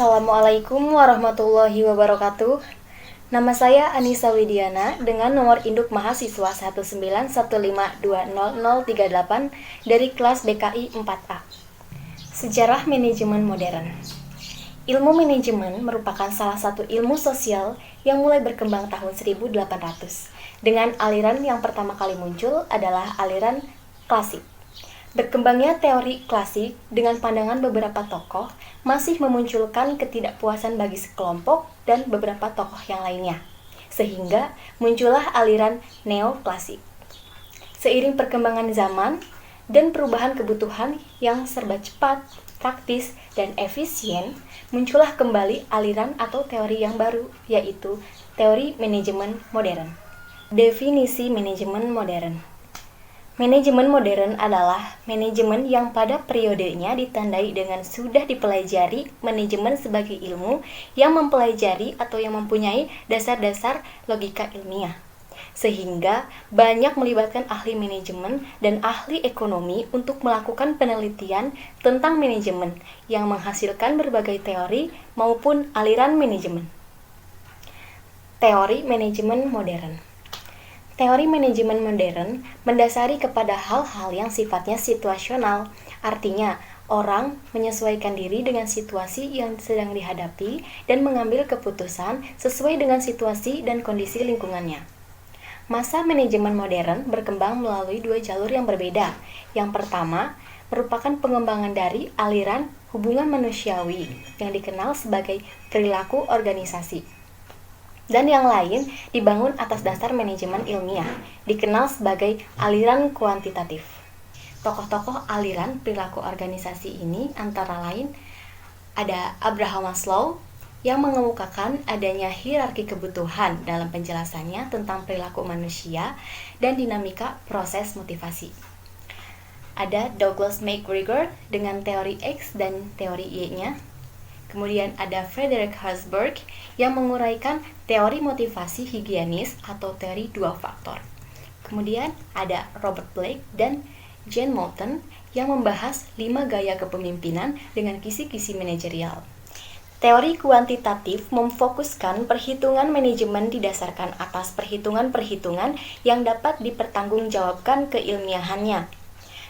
Assalamualaikum warahmatullahi wabarakatuh. Nama saya Anissa Widiana dengan nomor induk mahasiswa 191520038 dari kelas BKI 4A. Sejarah manajemen modern. Ilmu manajemen merupakan salah satu ilmu sosial yang mulai berkembang tahun 1800. Dengan aliran yang pertama kali muncul adalah aliran klasik. Berkembangnya teori klasik dengan pandangan beberapa tokoh masih memunculkan ketidakpuasan bagi sekelompok dan beberapa tokoh yang lainnya, sehingga muncullah aliran neoklasik. Seiring perkembangan zaman dan perubahan kebutuhan yang serba cepat, praktis, dan efisien, muncullah kembali aliran atau teori yang baru, yaitu teori manajemen modern. Definisi manajemen modern. Manajemen modern adalah manajemen yang pada periodenya ditandai dengan sudah dipelajari manajemen sebagai ilmu yang mempelajari atau yang mempunyai dasar-dasar logika ilmiah. Sehingga banyak melibatkan ahli manajemen dan ahli ekonomi untuk melakukan penelitian tentang manajemen yang menghasilkan berbagai teori maupun aliran manajemen. Teori manajemen modern. Teori manajemen modern mendasari kepada hal-hal yang sifatnya situasional, artinya orang menyesuaikan diri dengan situasi yang sedang dihadapi dan mengambil keputusan sesuai dengan situasi dan kondisi lingkungannya. Masa manajemen modern berkembang melalui dua jalur yang berbeda. Yang pertama, merupakan pengembangan dari aliran hubungan manusiawi yang dikenal sebagai perilaku organisasi. Dan yang lain dibangun atas dasar manajemen ilmiah, dikenal sebagai aliran kuantitatif. Tokoh-tokoh aliran perilaku organisasi ini antara lain ada Abraham Maslow yang mengemukakan adanya hierarki kebutuhan dalam penjelasannya tentang perilaku manusia dan dinamika proses motivasi. Ada Douglas MacGregor dengan teori X dan teori Y-nya. Kemudian ada Frederick Herzberg yang menguraikan teori motivasi higienis atau teori dua faktor. Kemudian ada Robert Blake dan Jane Moulton yang membahas 5 gaya kepemimpinan dengan kisi-kisi manajerial. Teori kuantitatif memfokuskan perhitungan manajemen didasarkan atas perhitungan-perhitungan yang dapat dipertanggungjawabkan keilmiahannya.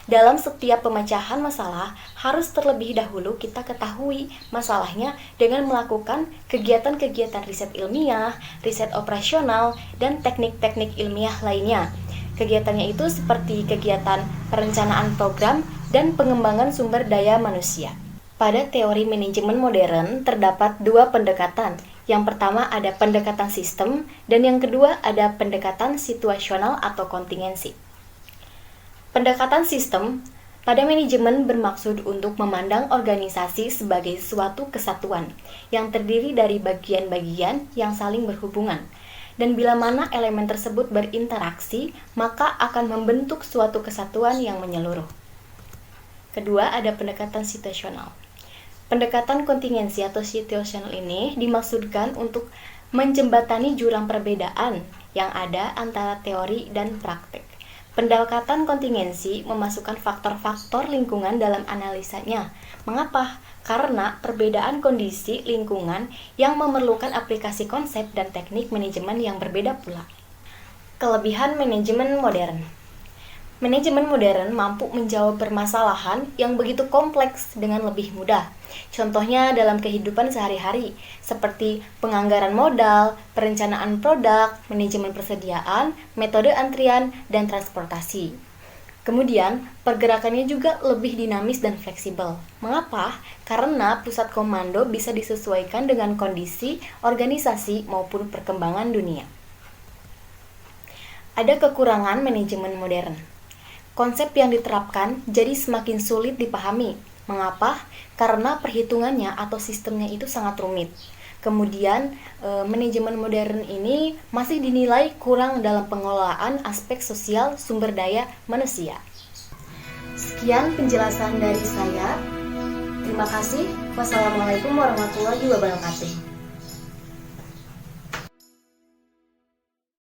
Dalam setiap pemecahan masalah, harus terlebih dahulu kita ketahui masalahnya dengan melakukan kegiatan-kegiatan riset ilmiah, riset operasional, dan teknik-teknik ilmiah lainnya. Kegiatannya itu seperti kegiatan perencanaan program dan pengembangan sumber daya manusia. Pada teori manajemen modern terdapat dua pendekatan. Yang pertama ada pendekatan sistem, dan yang kedua ada pendekatan situasional atau kontingensi. Pendekatan sistem pada manajemen bermaksud untuk memandang organisasi sebagai suatu kesatuan yang terdiri dari bagian-bagian yang saling berhubungan, dan bila mana elemen tersebut berinteraksi, maka akan membentuk suatu kesatuan yang menyeluruh. Kedua, ada pendekatan situasional. Pendekatan kontingensi atau situasional ini dimaksudkan untuk menjembatani jurang perbedaan yang ada antara teori dan praktek. Pendekatan kontingensi memasukkan faktor-faktor lingkungan dalam analisanya. Mengapa? Karena perbedaan kondisi lingkungan yang memerlukan aplikasi konsep dan teknik manajemen yang berbeda pula. Kelebihan manajemen modern. Manajemen modern mampu menjawab permasalahan yang begitu kompleks dengan lebih mudah. Contohnya dalam kehidupan sehari-hari, seperti penganggaran modal, perencanaan produk, manajemen persediaan, metode antrian, dan transportasi. Kemudian, pergerakannya juga lebih dinamis dan fleksibel. Mengapa? Karena pusat komando bisa disesuaikan dengan kondisi, organisasi, maupun perkembangan dunia. Ada kekurangan manajemen modern. Konsep yang diterapkan jadi semakin sulit dipahami. Mengapa? Karena perhitungannya atau sistemnya itu sangat rumit. Kemudian, manajemen modern ini masih dinilai kurang dalam pengelolaan aspek sosial sumber daya manusia. Sekian penjelasan dari saya. Terima kasih. Wassalamualaikum warahmatullahi wabarakatuh.